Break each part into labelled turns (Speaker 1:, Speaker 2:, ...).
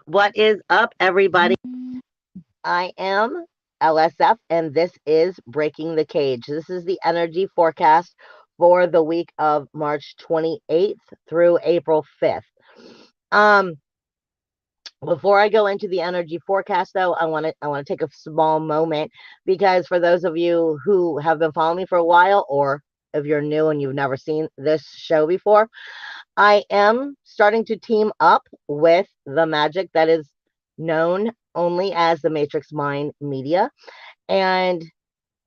Speaker 1: What is up, everybody? I am LSF, and this is Breaking the Cage. This is the energy forecast for the week of March 28th through April 5th. Um, Before I go into the energy forecast, though, I want to take a small moment because for those of you who have been following me for a while, or if you're new and you've never seen this show before, I am starting to team up with the magic that is known only as the Matrix Mind Media. And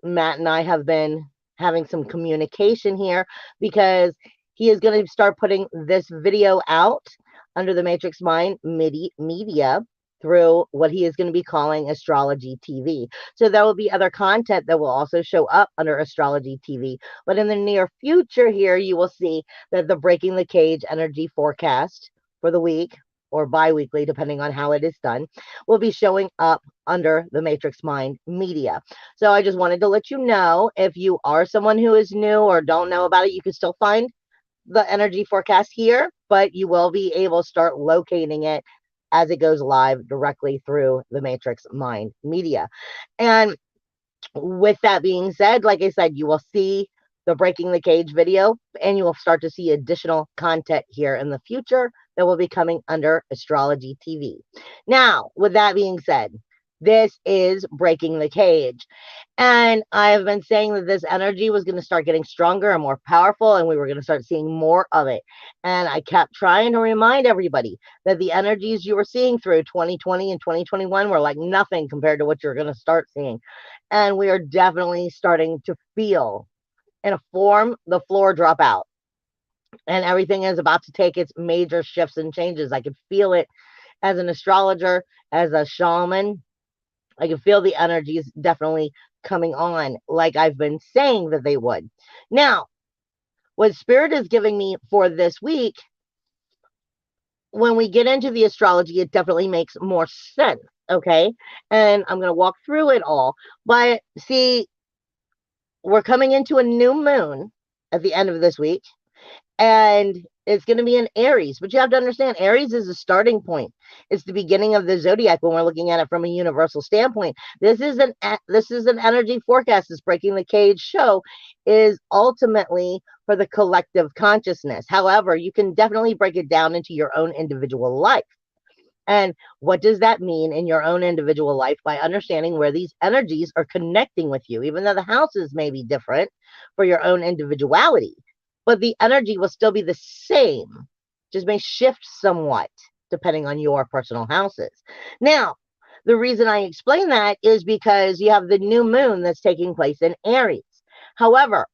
Speaker 1: Matt and I have been having some communication here because he is going to start putting this video out under the Matrix Mind Media through what he is going to be calling Astrology TV. So there will be other content that will also show up under Astrology TV. But in the near future here, you will see that the Breaking the Cage energy forecast for the week or bi-weekly, depending on how it is done, will be showing up under the Matrix Mind Media. So I just wanted to let you know, if you are someone who is new or don't know about it, you can still find the energy forecast here, but you will be able to start locating it as it goes live directly through the Matrix Mind Media. And with that being said, like I said, you will see the Breaking the Cage video, and you will start to see additional content here in the future that will be coming under Astrology TV. Now, with that being said, this is Breaking the Cage. And I've been saying that this energy was going to start getting stronger and more powerful, and we were going to start seeing more of it. And I kept trying to remind everybody that the energies you were seeing through 2020 and 2021 were like nothing compared to what you're going to start seeing. And we are definitely starting to feel in a form the floor drop out. And everything is about to take its major shifts and changes. I could feel it as an astrologer, as a shaman. I can feel the energies definitely coming on, like I've been saying that they would. Now, what Spirit is giving me for this week, when we get into the astrology, it definitely makes more sense. Okay. And I'm going to walk through it all. But see, we're coming into a new moon at the end of this week, and it's going to be in Aries. But you have to understand, Aries is a starting point. It's the beginning of the zodiac when we're looking at it from a universal standpoint. This is an energy forecast. This Breaking the Cage show is ultimately for the collective consciousness. However, you can definitely break it down into your own individual life. And what does that mean in your own individual life by understanding where these energies are connecting with you, even though the houses may be different for your own individuality, but the energy will still be the same, just may shift somewhat depending on your personal houses. Now, the reason I explain that is because you have the new moon that's taking place in Aries. However,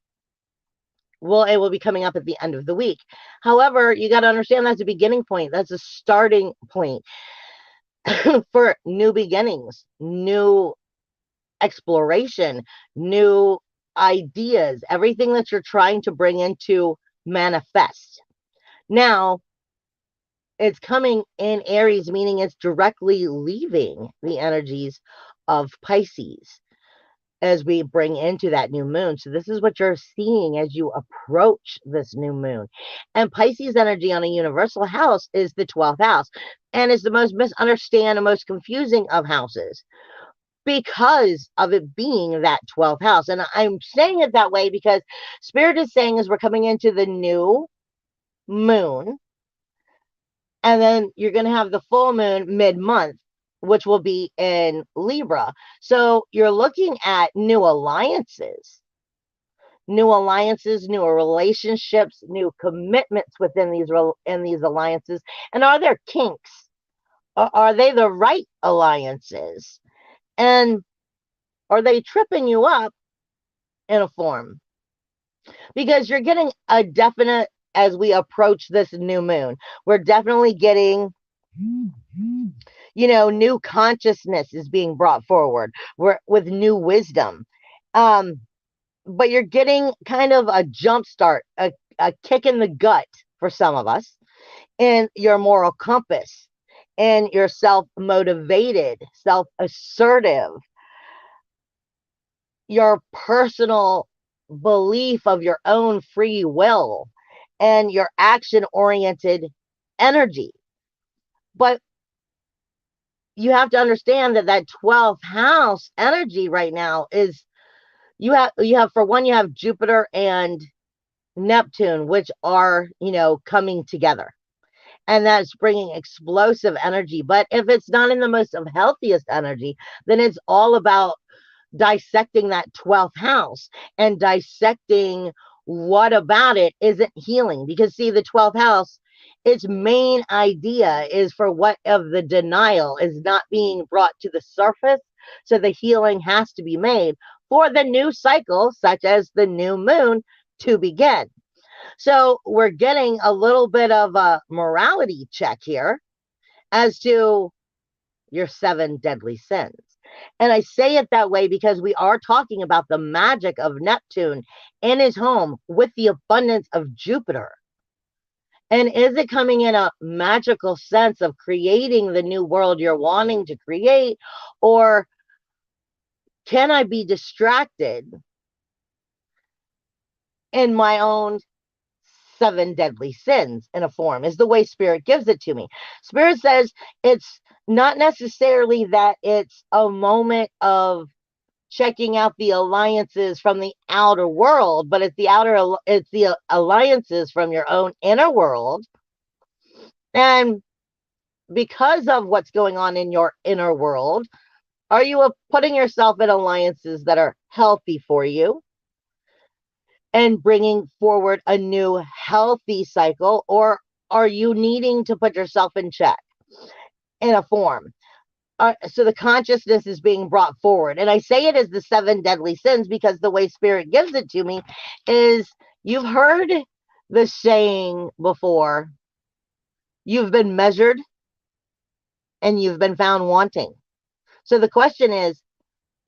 Speaker 1: well, it will be coming up at the end of the week. However, you got to understand that's a beginning point. That's a starting point for new beginnings, new exploration, new ideas, everything that you're trying to bring into manifest. Now, it's coming in Aries, meaning it's directly leaving the energies of Pisces as we bring into that new moon. So this is what you're seeing as you approach this new moon. And Pisces energy on a universal house is the 12th house, and is the most misunderstood and most confusing of houses because of it being that 12th house. And I'm saying it that way because Spirit is saying as we're coming into the new moon, and then you're going to have the full moon mid-month, which will be in Libra. So you're looking at new alliances, new relationships, new commitments within these alliances. And are there kinks? Are they the right alliances? And are they tripping you up in a form? Because you're getting a definite, as we approach this new moon, we're definitely getting, new consciousness is being brought forward. We're with new wisdom. But you're getting kind of a jump start, a kick in the gut for some of us, in your moral compass, and your self-motivated, self-assertive, your personal belief of your own free will, and your action-oriented energy. But you have to understand that that 12th house energy right now is, you have for one, you have Jupiter and Neptune, which are, coming together. And that's bringing explosive energy. But if it's not in the most of healthiest energy, then it's all about dissecting that 12th house and dissecting what about it isn't healing. Because, see, the 12th house, its main idea is for what of the denial is not being brought to the surface. So the healing has to be made for the new cycle, such as the new moon, to begin. So we're getting a little bit of a morality check here as to your 7 deadly sins. And I say it that way because we are talking about the magic of Neptune in his home with the abundance of Jupiter. And is it coming in a magical sense of creating the new world you're wanting to create? Or can I be distracted in my own 7 deadly sins in a form? Is the way Spirit gives it to me. Spirit says it's not necessarily that it's a moment of checking out the alliances from the outer world, but it's the alliances from your own inner world. And because of what's going on in your inner world, are you putting yourself in alliances that are healthy for you and bringing forward a new healthy cycle, or are you needing to put yourself in check in a form? So the consciousness is being brought forward. And I say it as the 7 deadly sins because the way Spirit gives it to me is, you've heard the saying before, you've been measured and you've been found wanting. So the question is,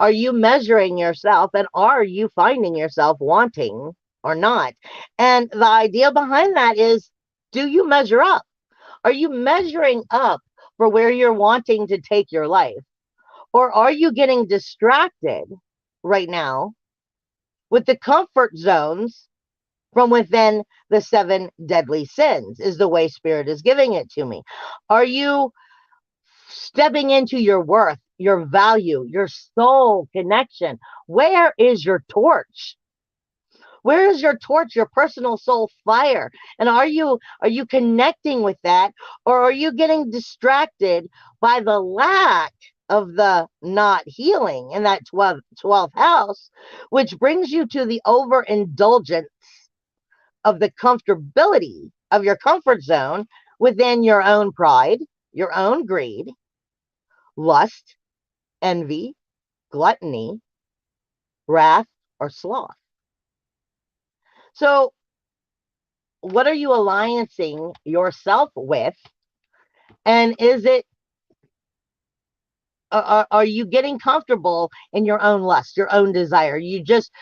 Speaker 1: are you measuring yourself and are you finding yourself wanting or not? And the idea behind that is, do you measure up? Are you measuring up for where you're wanting to take your life? Or are you getting distracted right now with the comfort zones from within the 7 deadly sins, is the way Spirit is giving it to me? Are you stepping into your worth, your value, your soul connection? Where is your torch? Where is your torch, your personal soul fire? And are you connecting with that, or are you getting distracted by the lack of the not healing in that 12th house, which brings you to the overindulgence of the comfortability of your comfort zone within your own pride, your own greed, lust, envy, gluttony, wrath, or sloth? So what are you alliancing yourself with? And is it, are you getting comfortable in your own lust, your own desire? You just,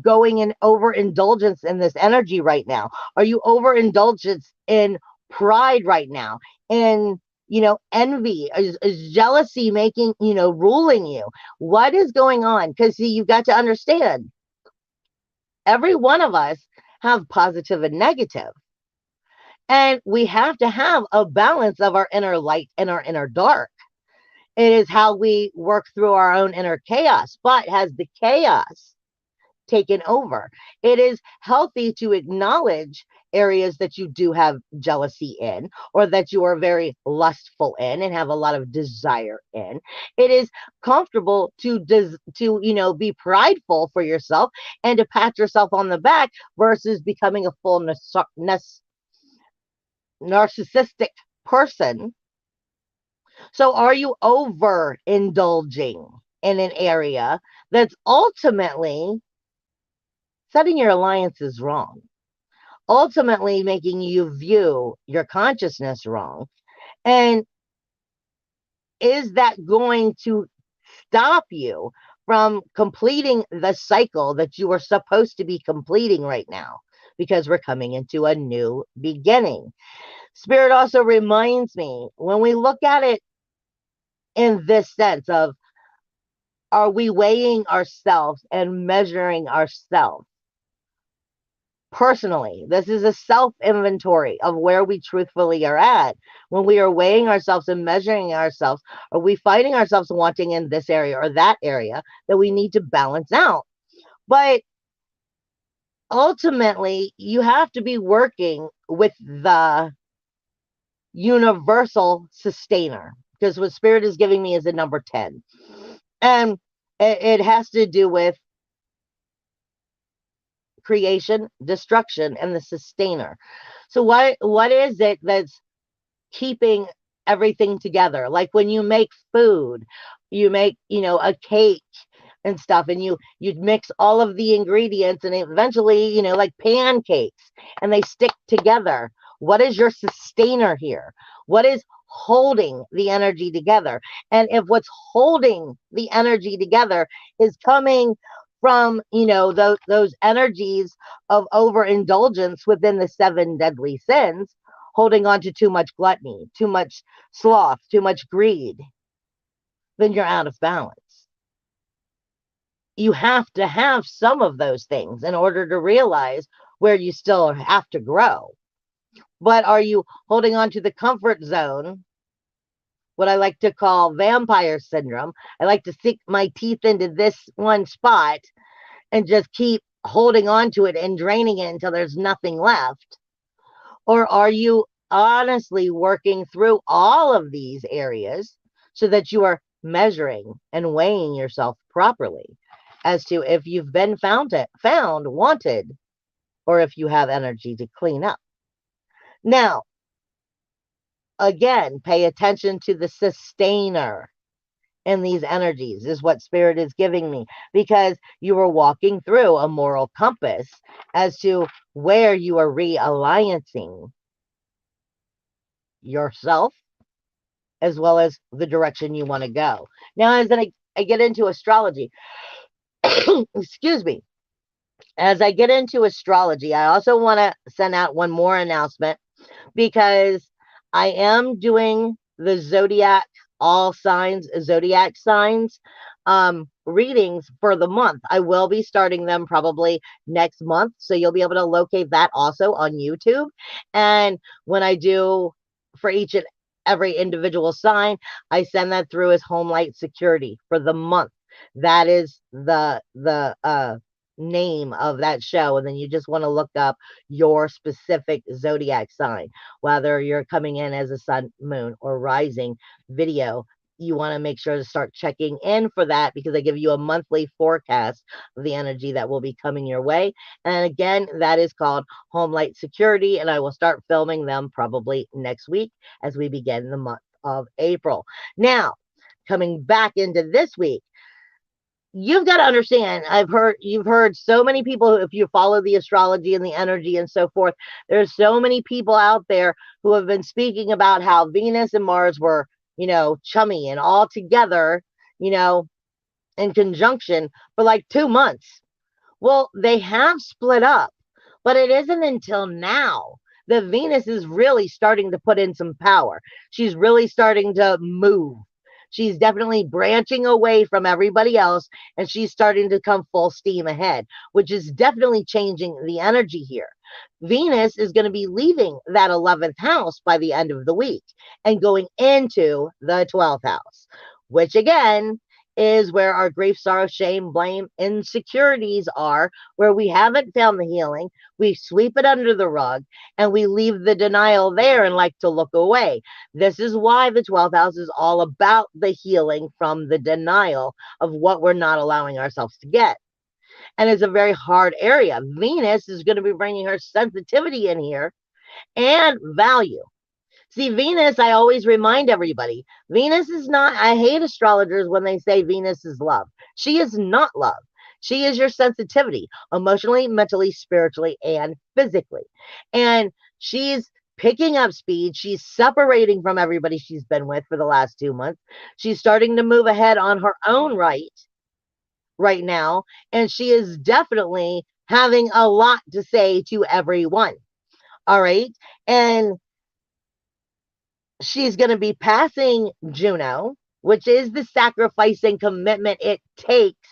Speaker 1: going in overindulgence in this energy right now? Are you overindulgence in pride right now? In, envy? Is jealousy making, ruling you? What is going on? Because, see, you've got to understand, every one of us have positive and negative. And we have to have a balance of our inner light and our inner dark. It is how we work through our own inner chaos. But has the chaos taken over? It is healthy to acknowledge areas that you do have jealousy in, or that you are very lustful in and have a lot of desire in. It is comfortable to be prideful for yourself and to pat yourself on the back versus becoming a full narcissistic person. So are you overindulging in an area that's ultimately setting your alliances wrong, ultimately making you view your consciousness wrong? And is that going to stop you from completing the cycle that you are supposed to be completing right now? Because we're coming into a new beginning. Spirit also reminds me, when we look at it in this sense of, are we weighing ourselves and measuring ourselves personally. This is a self inventory of where we truthfully are at when we are weighing ourselves and measuring ourselves. Are we finding ourselves wanting in this area or that area that we need to balance out? But ultimately, you have to be working with the universal sustainer, because what spirit is giving me is a number 10. And it has to do with creation, destruction, and the sustainer. So what is it that's keeping everything together? Like when you make food, you make, a cake and stuff, and you mix all of the ingredients, and eventually, like pancakes, and they stick together. What is your sustainer here? What is holding the energy together? And if what's holding the energy together is coming from, those energies of overindulgence within the seven deadly sins, holding on to too much gluttony, too much sloth, too much greed, then you're out of balance. You have to have some of those things in order to realize where you still have to grow. But are you holding on to the comfort zone, what I like to call vampire syndrome? I like to sink my teeth into this one spot and just keep holding on to it and draining it until there's nothing left. Or are you honestly working through all of these areas so that you are measuring and weighing yourself properly as to if you've been found, wanted, or if you have energy to clean up? Now, again, pay attention to the sustainer in these energies, is what spirit is giving me, because you are walking through a moral compass as to where you are realigning yourself as well as the direction you want to go. Now, as I get into astrology, excuse me, as I get into astrology, I also want to send out one more announcement, because I am doing the all signs, zodiac signs readings for the month. I will be starting them probably next month. So you'll be able to locate that also on YouTube. And when I do for each and every individual sign, I send that through as home light security for the month. That is the name of that show. And then you just want to look up your specific zodiac sign, whether you're coming in as a sun, moon, or rising video. You want to make sure to start checking in for that, because I give you a monthly forecast of the energy that will be coming your way. And again, that is called Home Light Security, and I will start filming them probably next week as we begin the month of April. Now, coming back into this week, you've got to understand, you've heard so many people, if you follow the astrology and the energy and so forth, there's so many people out there who have been speaking about how Venus and Mars were, chummy and all together, in conjunction for like 2 months. Well, they have split up, but it isn't until now that Venus is really starting to put in some power. She's really starting to move. She's definitely branching away from everybody else, and she's starting to come full steam ahead, which is definitely changing the energy here. Venus is going to be leaving that 11th house by the end of the week and going into the 12th house, which again is where our grief, sorrow, shame, blame, insecurities are, where we haven't found the healing. We sweep it under the rug and we leave the denial there and like to look away. This is why the 12th house is all about the healing from the denial of what we're not allowing ourselves to get. And it's a very hard area. Venus is going to be bringing her sensitivity in here and value. See, Venus, I always remind everybody, Venus is not, I hate astrologers when they say Venus is love. She is not love. She is your sensitivity, emotionally, mentally, spiritually, and physically. And she's picking up speed. She's separating from everybody she's been with for the last 2 months. She's starting to move ahead on her own right now. And she is definitely having a lot to say to everyone. All right. And she's going to be passing Juno, which is the sacrifice and commitment it takes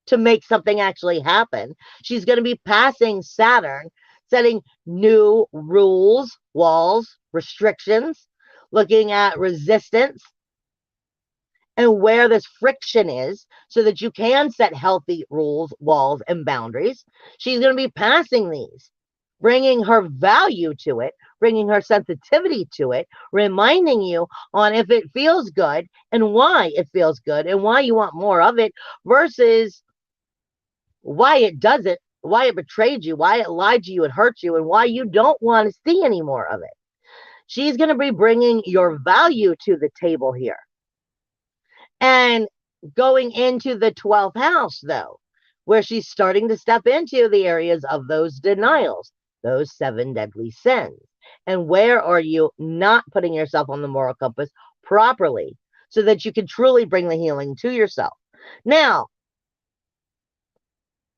Speaker 1: to make something actually happen. She's going to be passing Saturn, setting new rules, walls, restrictions, looking at resistance and where this friction is so that you can set healthy rules, walls, and boundaries. She's going to be passing these, bringing her value to it, bringing her sensitivity to it, reminding you on if it feels good and why it feels good and why you want more of it versus why it doesn't, why it betrayed you, why it lied to you and hurt you, and why you don't want to see any more of it. She's going to be bringing your value to the table here. And going into the 12th house, though, where she's starting to step into the areas of those denials, those 7 deadly sins. And where are you not putting yourself on the moral compass properly so that you can truly bring the healing to yourself? Now,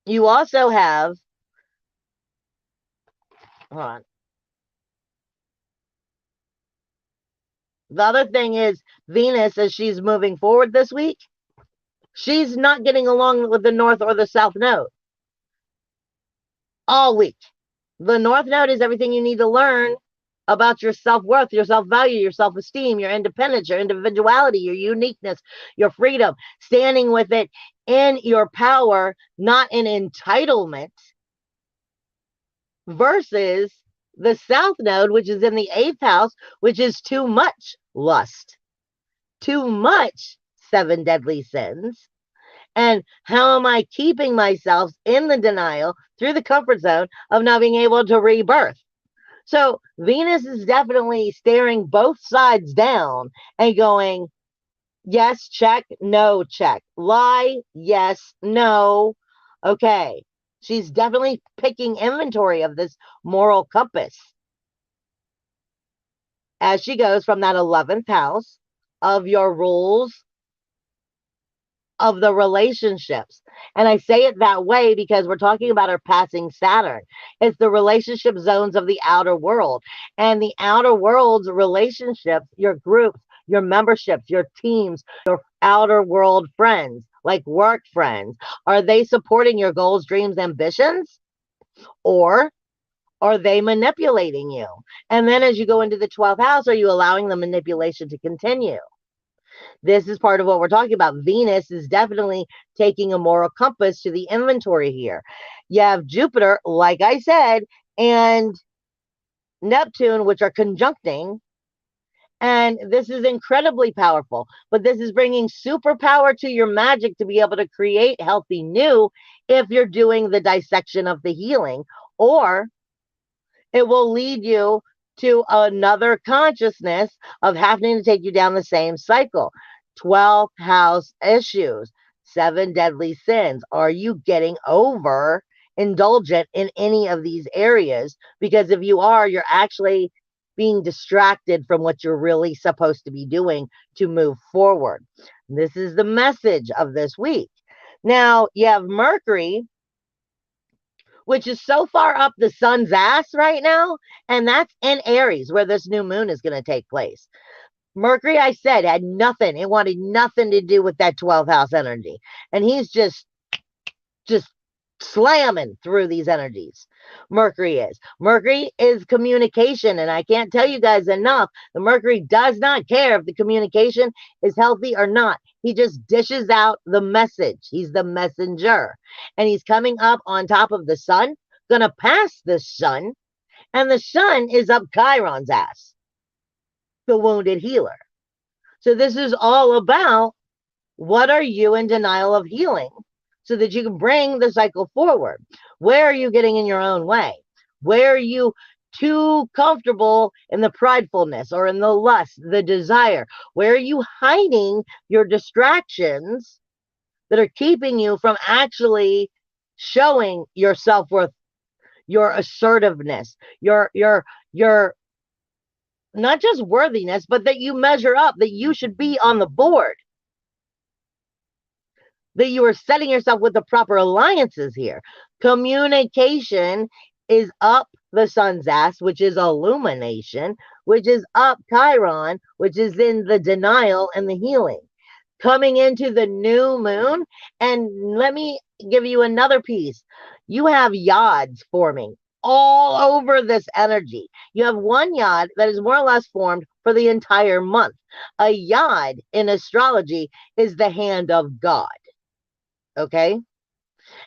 Speaker 1: you also have, hold on. The other thing is Venus, as she's moving forward this week, she's not getting along with the North or the South Node all week. The North Node is everything you need to learn about your self-worth, your self-value, your self-esteem, your independence, your individuality, your uniqueness, your freedom, standing with it in your power, not in entitlement, versus the South Node, which is in the 8th house, which is too much lust, too much 7 deadly sins. And how am I keeping myself in the denial through the comfort zone of not being able to rebirth? So Venus is definitely staring both sides down and going, yes, check, no, check. Lie, yes, no. Okay. She's definitely picking inventory of this moral compass as she goes from that 11th house of your rules of the relationships. And I say it that way because we're talking about her passing Saturn. It's the relationship zones of the outer world. And the outer world's relationships, your groups, your memberships, your teams, your outer world friends, like work friends, are they supporting your goals, dreams, ambitions? Or are they manipulating you? And then as you go into the 12th house, are you allowing the manipulation to continue? This is part of what we're talking about. Venus is definitely taking a moral compass to the inventory here. You have Jupiter, like I said, and Neptune, which are conjuncting. And this is incredibly powerful. But this is bringing superpower to your magic to be able to create healthy new if you're doing the dissection of the healing. Or it will lead you to another consciousness of having to take you down the same cycle. 12th house issues, 7 deadly sins. Are you getting over indulgent in any of these areas? Because if you are, you're actually being distracted from what you're really supposed to be doing to move forward. This is the message of this week. Now, you have Mercury, which is so far up the sun's ass right now, and that's in Aries, where this new moon is going to take place. Mercury, I said, had nothing. It wanted nothing to do with that 12th house energy. And he's just slamming through these energies. Mercury is communication, and I can't tell you guys enough. The Mercury does not care if the communication is healthy or not. He just dishes out the message. He's the messenger, and he's coming up on top of the sun, gonna pass the sun, and the sun is up Chiron's ass, the wounded healer. So this is all about, what are you in denial of healing so that you can bring the cycle forward? Where are you getting in your own way? Where are you too comfortable in the pridefulness or in the lust, the desire? Where are you hiding your distractions that are keeping you from actually showing your self-worth, your assertiveness, your not just worthiness, but that you measure up, that you should be on the board, that you are setting yourself with the proper alliances here. Communication is up the sun's ass, which is illumination, which is up Chiron, which is in the denial and the healing. coming into the new moon. And let me give you another piece. You have yods forming all over this energy. You have one yod that is more or less formed for the entire month. A yod in astrology is the hand of God. Okay?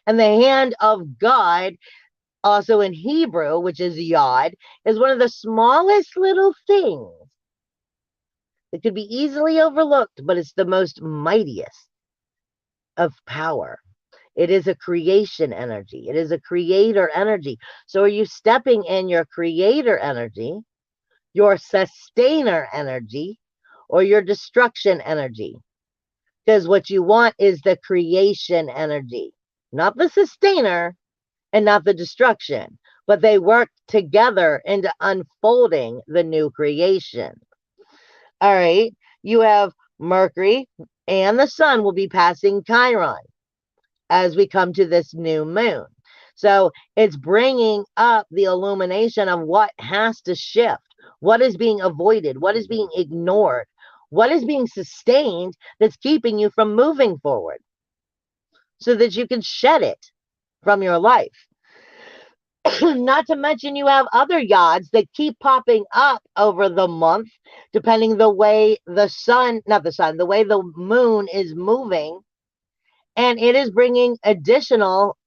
Speaker 1: And the hand of God, also in Hebrew, which is yod, is one of the smallest little things. It could be easily overlooked, but it's the most mightiest of power. It is a creation energy. It is a creator energy. So are you stepping in your creator energy, your sustainer energy, or your destruction energy? Because what you want is the creation energy, not the sustainer and not the destruction, but they work together into unfolding the new creation. All right, you have Mercury and the sun will be passing Chiron as we come to this new moon. So it's bringing up the illumination of what has to shift, what is being avoided, what is being ignored, what is being sustained that's keeping you from moving forward so that you can shed it from your life. Not to mention you have other yods that keep popping up over the month, depending the way the sun, not the sun, the way the moon is moving. And it is bringing additional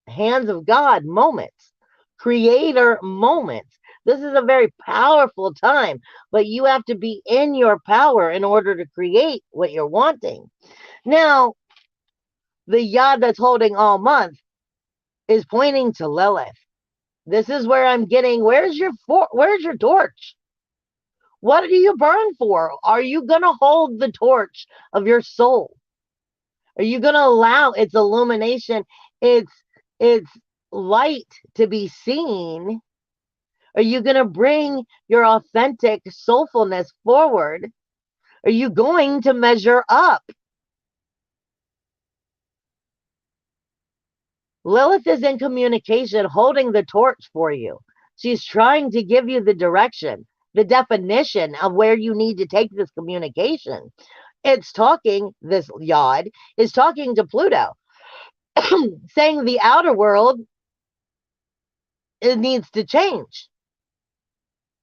Speaker 1: hands of God moments, creator moments. This is a very powerful time, but you have to be in your power in order to create what you're wanting. Now, the yod that's holding all month is pointing to Lilith. This is where I'm getting, where's your torch? What do you burn for? Are you going to hold the torch of your soul? Are you going to allow its illumination, its light to be seen? Are you going to bring your authentic soulfulness forward? Are you going to measure up? Lilith is in communication, holding the torch for you. She's trying to give you the direction, the definition of where you need to take this communication. It's talking, this yod is talking to Pluto, saying the outer world, it needs to change.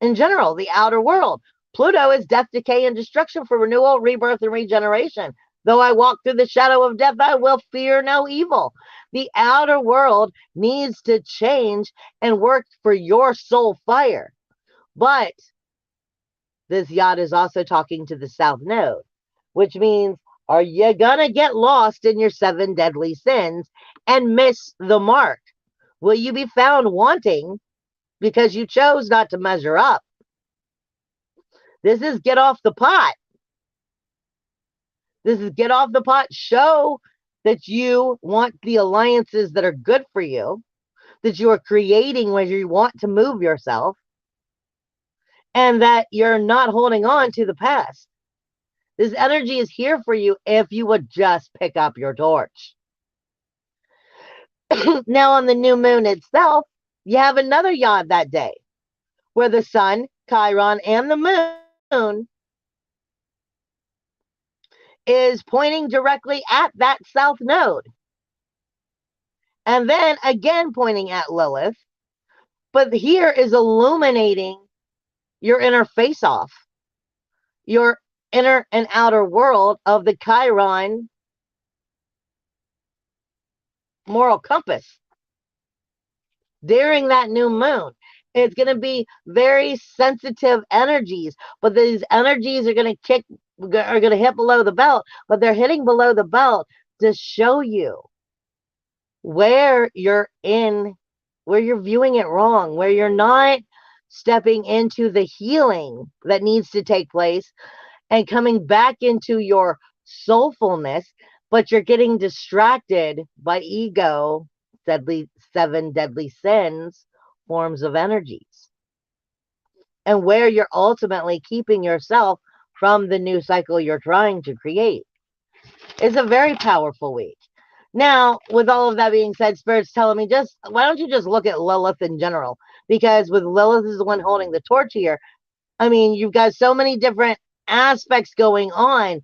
Speaker 1: In general, the outer world. Pluto is death, decay, and destruction for renewal, rebirth, and regeneration. Though I walk through the shadow of death, I will fear no evil. The outer world needs to change and work for your soul fire. But this yod is also talking to the south node, which means, are you going to get lost in your 7 deadly sins and miss the mark? Will you be found wanting because you chose not to measure up? This is get off the pot. This is get off the pot. Show that you want the alliances that are good for you, that you are creating when you want to move yourself, and that you're not holding on to the past. This energy is here for you if you would just pick up your torch. Now, on the new moon itself, you have another yod that day where the sun, Chiron, and the moon is pointing directly at that south node. And then again pointing at Lilith. But here is illuminating your inner face-off, your inner and outer world of the Chiron moral compass. During that new moon, it's going to be very sensitive energies, but these energies are going to hit below the belt, but they're hitting below the belt to show you where you're viewing it wrong, where you're not stepping into the healing that needs to take place and coming back into your soulfulness, but you're getting distracted by ego, 7 deadly sins, forms of energies, and where you're ultimately keeping yourself from the new cycle you're trying to create. It's a very powerful week. Now, with all of that being said, Spirit's telling me, why don't you just look at Lilith in general? Because with Lilith is the one holding the torch here. I mean, you've got so many different aspects going on.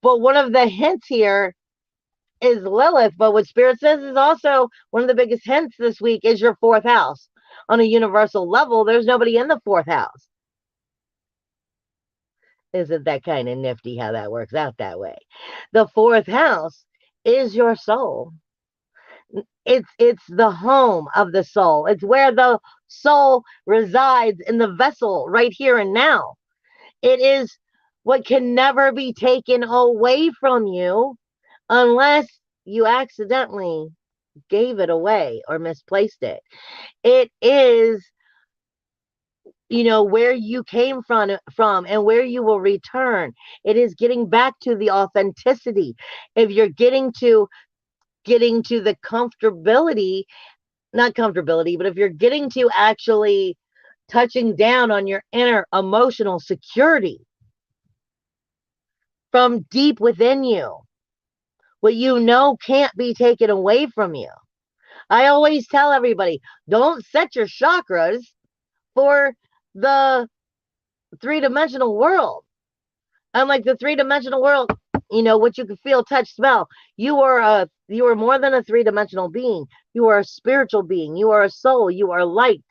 Speaker 1: But one of the hints here is Lilith. But what Spirit says is also one of the biggest hints this week is your fourth house. On a universal level, there's nobody in the fourth house. Isn't that kind of nifty how that works out that way? The fourth house is your soul. It's the home of the soul. It's where the soul resides in the vessel right here and now. It is what can never be taken away from you unless you accidentally gave it away or misplaced it. It is, where you came from and where you will return. It is getting back to the authenticity. If you're getting to the comfortability, not comfortability, but if you're getting to actually touching down on your inner emotional security from deep within you, what you know can't be taken away from you. I always tell everybody, don't set your chakras for the three-dimensional world. Unlike the three-dimensional world, what you can feel, touch, smell. You are more than a three-dimensional being. You are a spiritual being. You are a soul. You are light.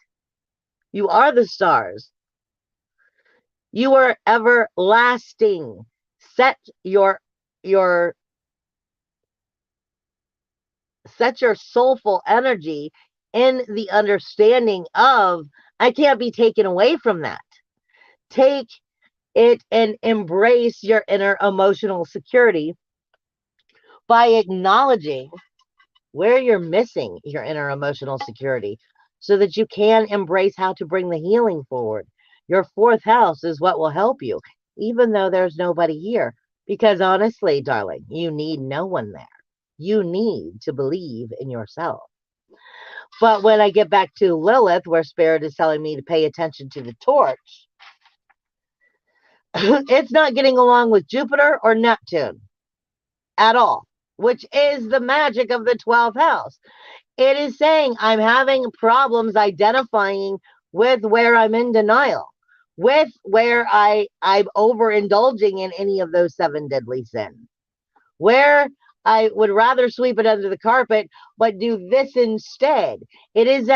Speaker 1: You are the stars. You are everlasting. Set your soulful energy in the understanding of I can't be taken away from that. Take it and embrace your inner emotional security by acknowledging where you're missing your inner emotional security so that you can embrace how to bring the healing forward. Your fourth house is what will help you, even though there's nobody here. Because honestly, darling, you need no one there. You need to believe in yourself. But when I get back to Lilith, where Spirit is telling me to pay attention to the torch, it's not getting along with Jupiter or Neptune at all, which is the magic of the 12th house. It is saying I'm having problems identifying with where I'm in denial, with where I'm overindulging in any of those 7 deadly sins, where I would rather sweep it under the carpet, but do this instead. It is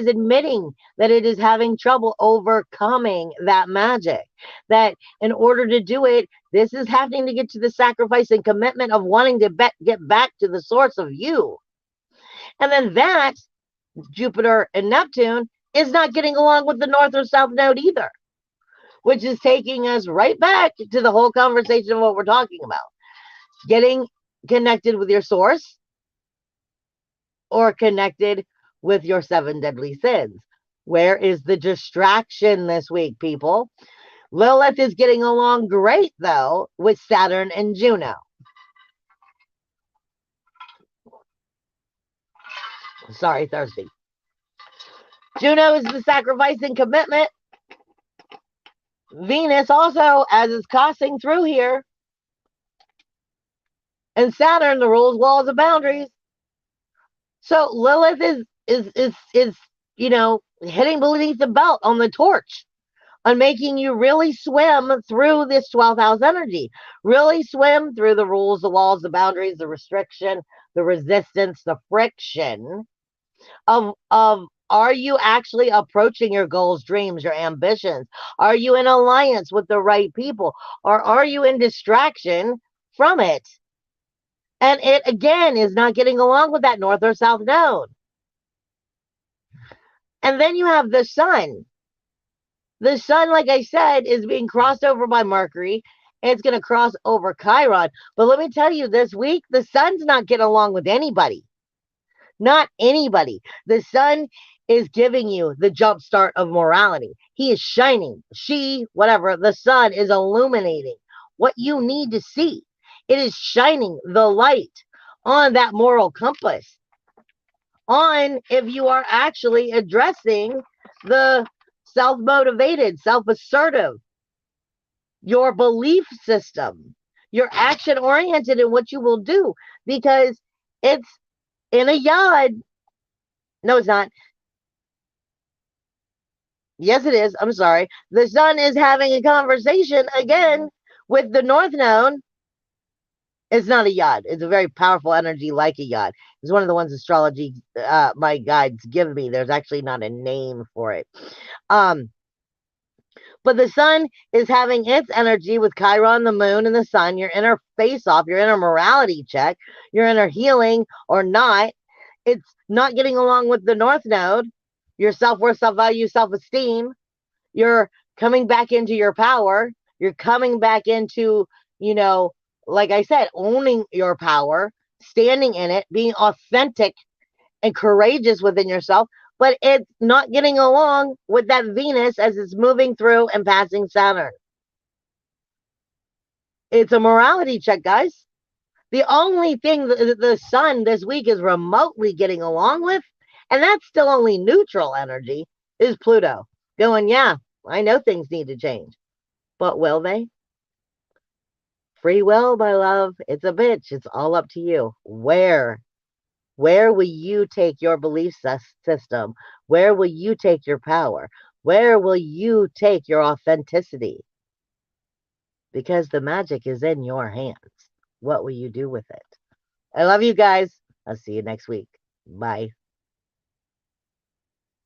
Speaker 1: admitting that it is having trouble overcoming that magic. That in order to do it, this is having to get to the sacrifice and commitment of wanting to get back to the source of you. And then that, Jupiter and Neptune, is not getting along with the North or South Node either, which is taking us right back to the whole conversation of what we're talking about. Getting connected with your source or connected with your 7 deadly sins. Where is the distraction this week, people? Lilith is getting along great, though, with Saturn and Juno. Sorry, thirsty. Juno is the sacrifice and commitment. Venus also, as it's crossing through here. And Saturn, the rules, walls, and boundaries. So Lilith is hitting beneath the belt on the torch, on making you really swim through this 12th house energy, really swim through the rules, the walls, the boundaries, the restriction, the resistance, the friction of are you actually approaching your goals, dreams, your ambitions? Are you in alliance with the right people? Or are you in distraction from it? And it, again, is not getting along with that North or South Node. And then you have the sun. The sun, like I said, is being crossed over by Mercury. It's going to cross over Chiron. But let me tell you, this week, the sun's not getting along with anybody. Not anybody. The sun is giving you the jump start of morality. He is shining. She, whatever, the sun is illuminating what you need to see. It is shining the light on that moral compass, on if you are actually addressing the self-motivated, self-assertive, your belief system, your action-oriented in what you will do, because it's in a yard. No, it's not. Yes, it is. I'm sorry. The sun is having a conversation again with the North Node It's not a yod. It's a very powerful energy like a yod. It's one of the ones astrology my guides give me. There's actually not a name for it. Um, but the sun is having its energy with Chiron, the moon, and the sun. Your inner face off, your inner morality check, your inner healing or not. It's not getting along with the North Node, your self worth, self value, self esteem. You're coming back into your power. You're coming back into, you know, like I said, owning your power, standing in it, being authentic and courageous within yourself. But it's not getting along with that Venus as it's moving through and passing Saturn. It's a morality check, guys. The only thing the sun this week is remotely getting along with, and that's still only neutral energy, is Pluto. Going, yeah, I know things need to change. But will they? Free will, my love. It's a bitch. It's all up to you. Where will you take your belief system? Where will you take your power? Where will you take your authenticity? Because the magic is in your hands. What will you do with it? I love you guys. I'll see you next week. Bye.